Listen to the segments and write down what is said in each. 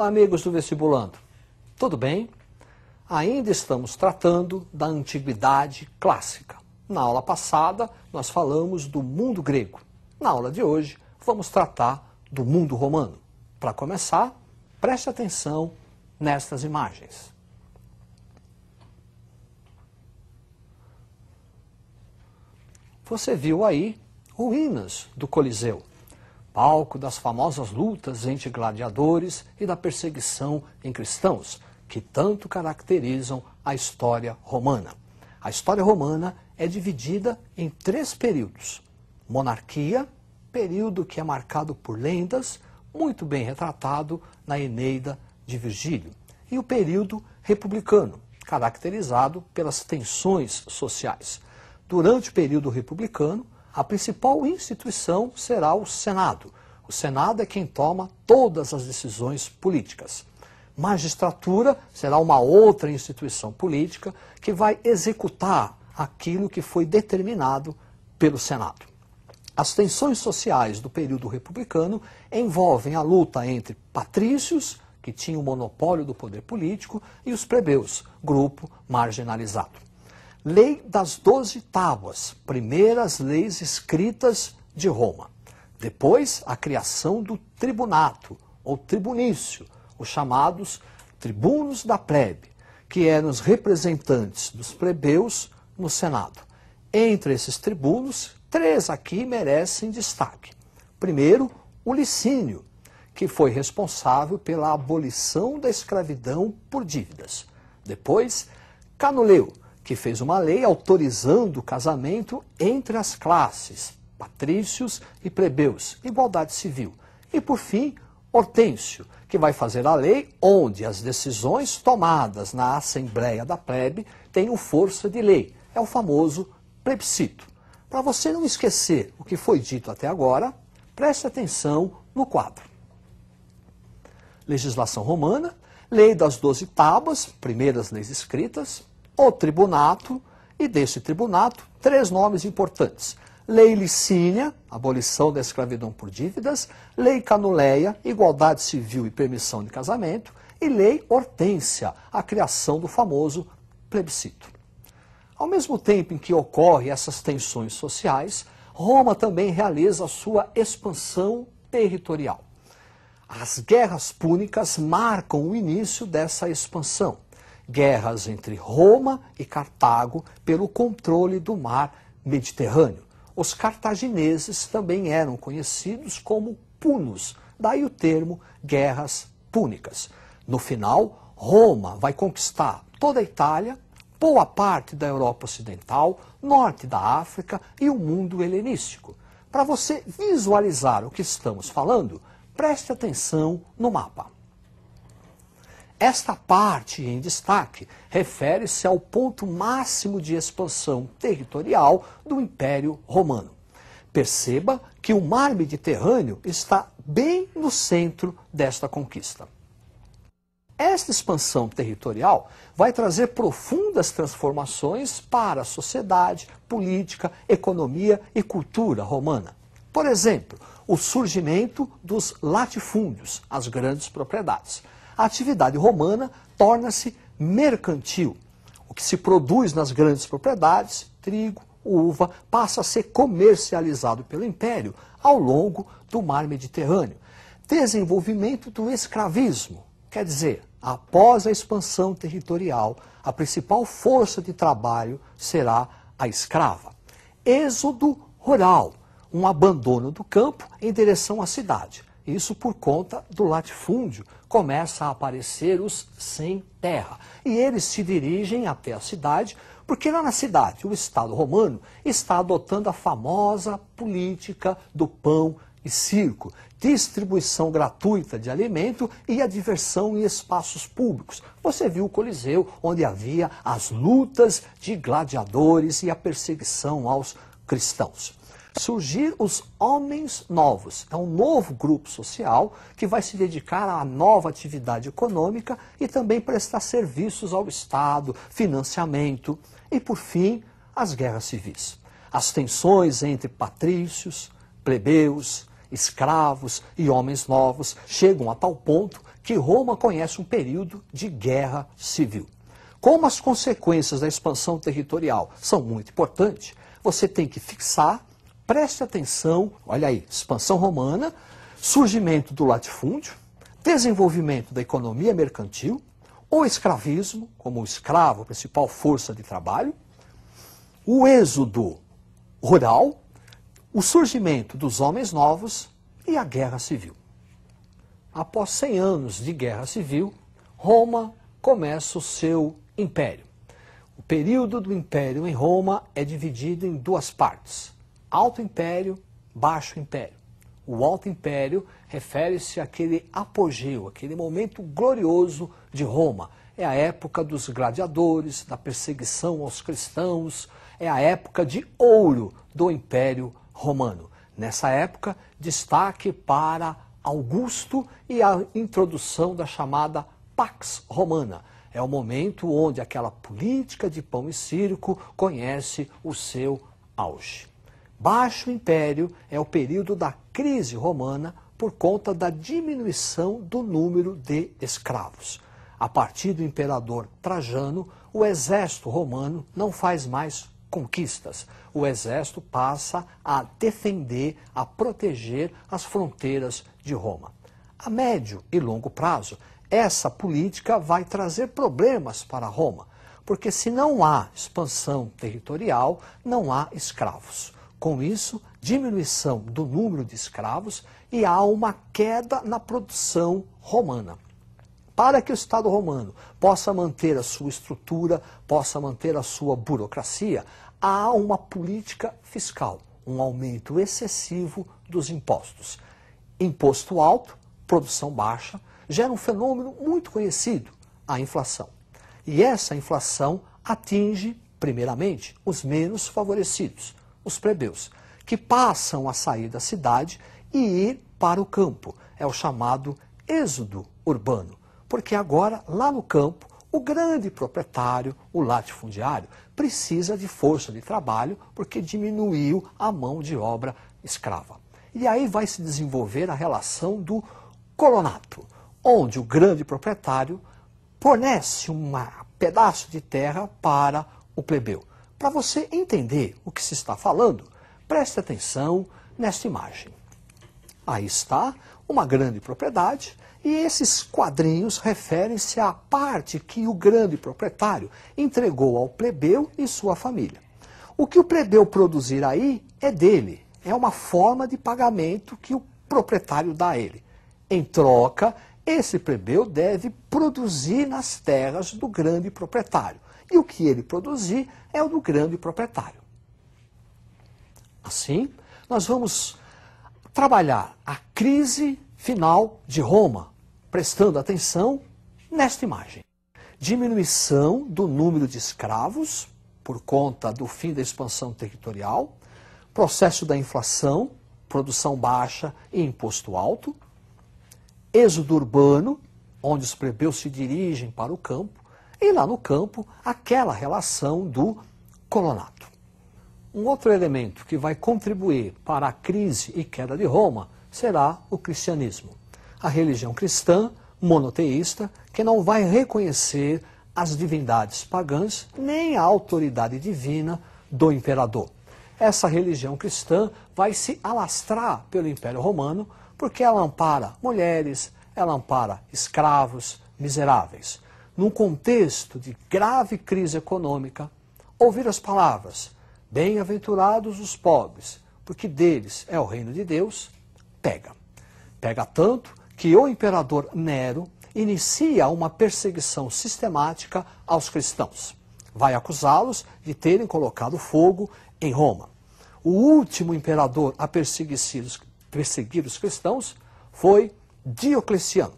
Olá, amigos do Vestibulando. Tudo bem? Ainda estamos tratando da antiguidade clássica. Na aula passada, nós falamos do mundo grego. Na aula de hoje, vamos tratar do mundo romano. Para começar, preste atenção nestas imagens. Você viu aí ruínas do Coliseu, palco das famosas lutas entre gladiadores e da perseguição em cristãos, que tanto caracterizam a história romana. A história romana é dividida em 3 períodos. Monarquia, período que é marcado por lendas, muito bem retratado na Eneida de Virgílio. E o período republicano, caracterizado pelas tensões sociais. Durante o período republicano, a principal instituição será o Senado. O Senado é quem toma todas as decisões políticas. Magistratura será uma outra instituição política que vai executar aquilo que foi determinado pelo Senado. As tensões sociais do período republicano envolvem a luta entre patrícios, que tinham o monopólio do poder político, e os plebeus, grupo marginalizado. Lei das 12 Tábuas, primeiras leis escritas de Roma. Depois, a criação do tribunato, ou tribunício, os chamados tribunos da plebe, que eram os representantes dos plebeus no Senado. Entre esses tribunos, 3 aqui merecem destaque. Primeiro, o Licínio, que foi responsável pela abolição da escravidão por dívidas. Depois, Canuleu, que fez uma lei autorizando o casamento entre as classes, patrícios e plebeus, igualdade civil. E, por fim, Hortêncio, que vai fazer a lei onde as decisões tomadas na Assembleia da Plebe tenham força de lei. É o famoso plebiscito. Para você não esquecer o que foi dito até agora, preste atenção no quadro. Legislação romana, lei das 12 tábuas, primeiras leis escritas, o tribunato, e desse tribunato, 3 nomes importantes. Lei Licínia, abolição da escravidão por dívidas, Lei Canuleia, igualdade civil e permissão de casamento, e Lei Hortência, a criação do famoso plebiscito. Ao mesmo tempo em que ocorrem essas tensões sociais, Roma também realiza a sua expansão territorial. As guerras púnicas marcam o início dessa expansão. Guerras entre Roma e Cartago pelo controle do mar Mediterrâneo. Os cartagineses também eram conhecidos como punos, daí o termo guerras púnicas. No final, Roma vai conquistar toda a Itália, boa parte da Europa Ocidental, norte da África e o mundo helenístico. Para você visualizar o que estamos falando, preste atenção no mapa. Esta parte em destaque refere-se ao ponto máximo de expansão territorial do Império Romano. Perceba que o mar Mediterrâneo está bem no centro desta conquista. Esta expansão territorial vai trazer profundas transformações para a sociedade, política, economia e cultura romana. Por exemplo, o surgimento dos latifúndios, as grandes propriedades. A atividade romana torna-se mercantil. O que se produz nas grandes propriedades, trigo, uva, passa a ser comercializado pelo Império ao longo do mar Mediterrâneo. Desenvolvimento do escravismo, quer dizer, após a expansão territorial, a principal força de trabalho será a escrava. Êxodo rural, um abandono do campo em direção à cidade. Isso por conta do latifúndio. Começa a aparecer os sem terra. E eles se dirigem até a cidade, porque lá na cidade o Estado romano está adotando a famosa política do pão e circo, distribuição gratuita de alimento e a diversão em espaços públicos. Você viu o Coliseu, onde havia as lutas de gladiadores e a perseguição aos cristãos. Surgir os homens novos. É um novo grupo social que vai se dedicar à nova atividade econômica e também prestar serviços ao Estado, financiamento e, por fim, as guerras civis. As tensões entre patrícios, plebeus escravos e homens novos chegam a tal ponto que Roma conhece um período de guerra civil. Como as consequências da expansão territorial são muito importantes, você tem que fixar, preste atenção, olha aí, expansão romana, surgimento do latifúndio, desenvolvimento da economia mercantil, o escravismo, como o escravo, principal força de trabalho, o êxodo rural, o surgimento dos homens novos e a guerra civil. Após 100 anos de guerra civil, Roma começa o seu império. O período do império em Roma é dividido em duas partes: Alto Império, Baixo Império. O Alto Império refere-se àquele apogeu, aquele momento glorioso de Roma. É a época dos gladiadores, da perseguição aos cristãos, é a época de ouro do Império Romano. Nessa época, destaque para Augusto e a introdução da chamada Pax Romana. É o momento onde aquela política de pão e circo conhece o seu auge. Baixo Império é o período da crise romana por conta da diminuição do número de escravos. A partir do imperador Trajano, o exército romano não faz mais conquistas. O exército passa a defender, a proteger as fronteiras de Roma. A médio e longo prazo, essa política vai trazer problemas para Roma, porque se não há expansão territorial, não há escravos. Com isso, diminuição do número de escravos e há uma queda na produção romana. Para que o Estado romano possa manter a sua estrutura, possa manter a sua burocracia, há uma política fiscal, um aumento excessivo dos impostos. Imposto alto, produção baixa, gera um fenômeno muito conhecido, a inflação. E essa inflação atinge, primeiramente, os menos favorecidos, os plebeus, que passam a sair da cidade e ir para o campo. É o chamado êxodo urbano, porque agora, lá no campo, o grande proprietário, o latifundiário, precisa de força de trabalho porque diminuiu a mão de obra escrava. E aí vai se desenvolver a relação do colonato, onde o grande proprietário fornece um pedaço de terra para o plebeu. Para você entender o que se está falando, preste atenção nesta imagem. Aí está uma grande propriedade e esses quadrinhos referem-se à parte que o grande proprietário entregou ao plebeu e sua família. O que o plebeu produzir aí é dele, é uma forma de pagamento que o proprietário dá a ele. Em troca, esse plebeu deve produzir nas terras do grande proprietário. E o que ele produzir é o do grande proprietário. Assim, nós vamos trabalhar a crise final de Roma, prestando atenção nesta imagem. Diminuição do número de escravos, por conta do fim da expansão territorial, processo da inflação, produção baixa e imposto alto, êxodo urbano, onde os plebeus se dirigem para o campo, e lá no campo, aquela relação do colonato. Um outro elemento que vai contribuir para a crise e queda de Roma será o cristianismo. A religião cristã, monoteísta, que não vai reconhecer as divindades pagãs, nem a autoridade divina do imperador. Essa religião cristã vai se alastrar pelo Império Romano, porque ela ampara mulheres, ela ampara escravos, miseráveis. Num contexto de grave crise econômica, ouvir as palavras, bem-aventurados os pobres, porque deles é o reino de Deus, pega. Pega tanto que o imperador Nero inicia uma perseguição sistemática aos cristãos. Vai acusá-los de terem colocado fogo em Roma. O último imperador a perseguir os cristãos foi Diocleciano.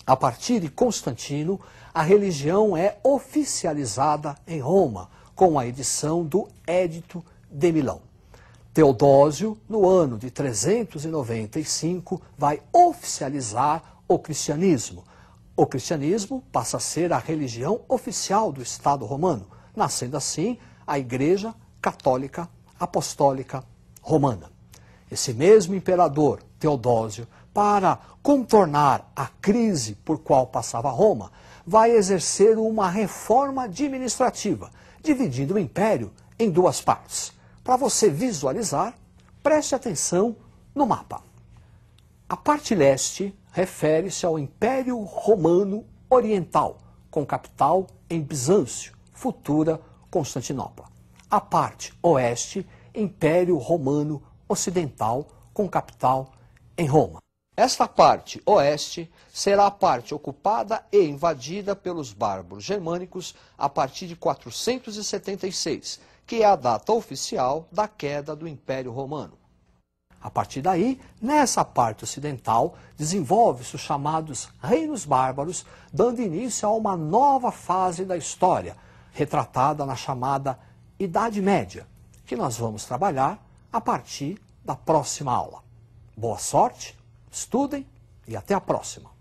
A partir de Constantino, a religião é oficializada em Roma, com a edição do Édito de Milão. Teodósio, no ano de 395, vai oficializar o cristianismo. O cristianismo passa a ser a religião oficial do Estado romano, nascendo assim a Igreja Católica Apostólica Romana. Esse mesmo imperador, Teodósio, para contornar a crise por qual passava Roma, vai exercer uma reforma administrativa, dividindo o império em duas partes. Para você visualizar, preste atenção no mapa. A parte leste refere-se ao Império Romano Oriental, com capital em Bizâncio, futura Constantinopla. A parte oeste, Império Romano Ocidental, com capital em Roma. Esta parte oeste será a parte ocupada e invadida pelos bárbaros germânicos a partir de 476, que é a data oficial da queda do Império Romano. A partir daí, nessa parte ocidental, desenvolve-se os chamados reinos bárbaros, dando início a uma nova fase da história, retratada na chamada Idade Média, que nós vamos trabalhar a partir da próxima aula. Boa sorte, estudem e até a próxima!